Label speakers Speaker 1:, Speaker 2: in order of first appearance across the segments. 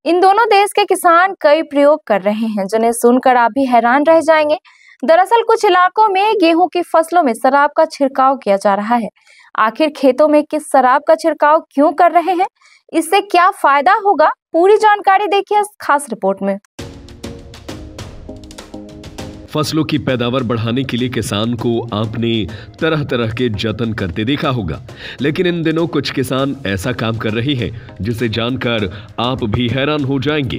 Speaker 1: इन दोनों देश के किसान कई प्रयोग कर रहे हैं जिन्हें सुनकर आप भी हैरान रह जाएंगे। दरअसल कुछ इलाकों में गेहूं की फसलों में शराब का छिड़काव किया जा रहा है। आखिर खेतों में किस शराब का छिड़काव क्यों कर रहे हैं, इससे क्या फायदा होगा, पूरी जानकारी देखिए इस खास रिपोर्ट में।
Speaker 2: फसलों की पैदावार बढ़ाने के लिए किसान को आपने तरह तरह के जतन करते देखा होगा, लेकिन इन दिनों कुछ किसान ऐसा काम कर रहे हैं जिसे जानकर आप भी हैरान हो जाएंगे।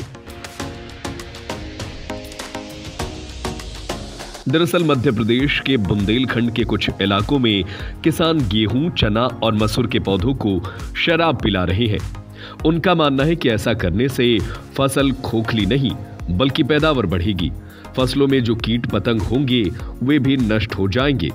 Speaker 2: दरअसल मध्य प्रदेश के बुंदेलखंड के कुछ इलाकों में किसान गेहूं, चना और मसूर के पौधों को शराब पिला रहे हैं। उनका मानना है कि ऐसा करने से फसल खोखली नहीं बल्कि पैदावार बढ़ेगी, फसलों में जो कीट पतंग होंगे वे भी नष्ट हो जाएंगे।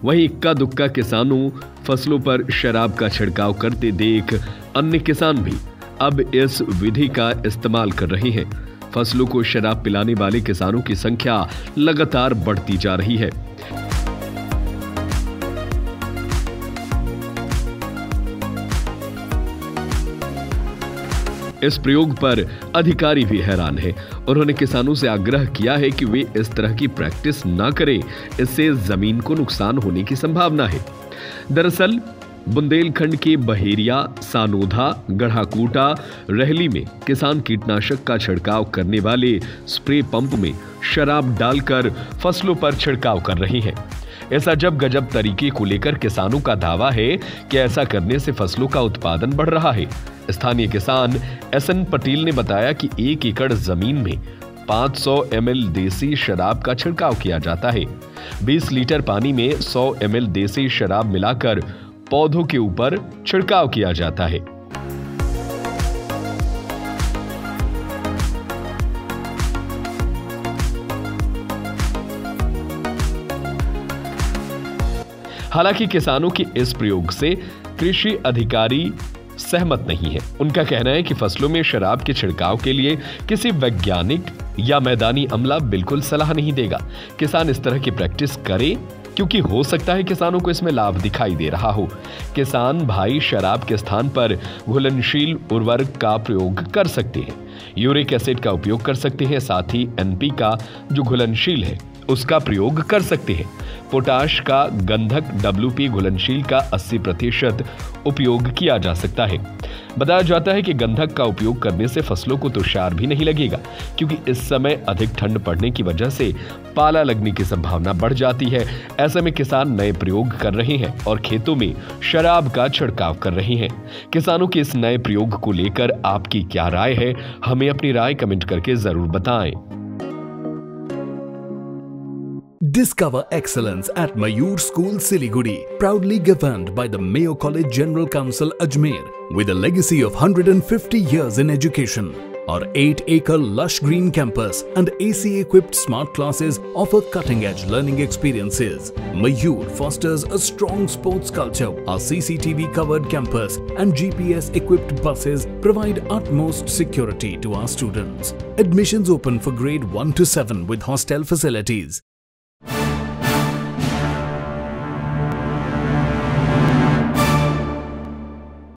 Speaker 2: वहीं इक्का दुक्का किसानों फसलों पर शराब का छिड़काव करते देख अन्य किसान भी अब इस विधि का इस्तेमाल कर रहे हैं। फसलों को शराब पिलाने वाले किसानों की संख्या लगातार बढ़ती जा रही है। इस प्रयोग पर अधिकारी भी हैरान है। उन्होंने किसानों से आग्रह किया है कि वे इस तरह की प्रैक्टिस ना करें, इससे जमीन को नुकसान होने की संभावना है। दरअसल बुंदेलखंड के बहेरिया, सानोधा, गढ़ाकोटा, रहली में किसान कीटनाशक का छिड़काव करने वाले स्प्रे पंप में शराब डालकर फसलों पर छिड़काव कर रहे हैं। ऐसा जब गजब तरीके को लेकर किसानों का दावा है कि ऐसा करने से फसलों का उत्पादन बढ़ रहा है। स्थानीय किसान एसएन पटेल ने बताया कि 1 एकड़ जमीन में 500 ml देसी शराब का छिड़काव किया जाता है। 20 लीटर पानी में 100 ml देसी शराब मिलाकर पौधों के ऊपर छिड़काव किया जाता है। हालांकि किसानों के इस प्रयोग से कृषि अधिकारी सहमत नहीं है। उनका कहना है कि फसलों में शराब के छिड़काव के लिए किसी वैज्ञानिक या मैदानी अमला बिल्कुल सलाह नहीं देगा। किसान इस तरह की प्रैक्टिस करे क्योंकि हो सकता है किसानों को इसमें लाभ दिखाई दे रहा हो। किसान भाई शराब के स्थान पर घुलनशील उर्वरक का प्रयोग कर सकते हैं। यूरिक एसिड का उपयोग कर सकते हैं, साथ ही एनपी का जो घुलनशील है उसका प्रयोग कर सकते हैं। पोटाश का गंधक WP घुलनशील का 80% उपयोग किया जा सकता है। बताया जाता है कि गंधक का उपयोग करने से फसलों को तुषार भी नहीं लगेगा, क्योंकि इस समय अधिक ठंड पड़ने की वजह से पाला लगने की संभावना बढ़ जाती है। ऐसे में किसान नए प्रयोग कर रहे हैं और खेतों में शराब का छिड़काव कर रहे हैं। किसानों के इस नए प्रयोग को लेकर आपकी क्या राय है, हमें अपनी राय कमेंट करके जरूर बताएं।
Speaker 3: Discover excellence at Mayur School, Siliguri, proudly governed by the Mayo College General Council, Ajmer, with a legacy of 150 years in education. Our 8-acre lush green campus and AC-equipped smart classes offer cutting-edge learning experiences. Mayur fosters a strong sports culture. Our CCTV-covered campus and GPS-equipped buses provide utmost security to our students. Admissions open for grade 1 to 7 with hostel facilities.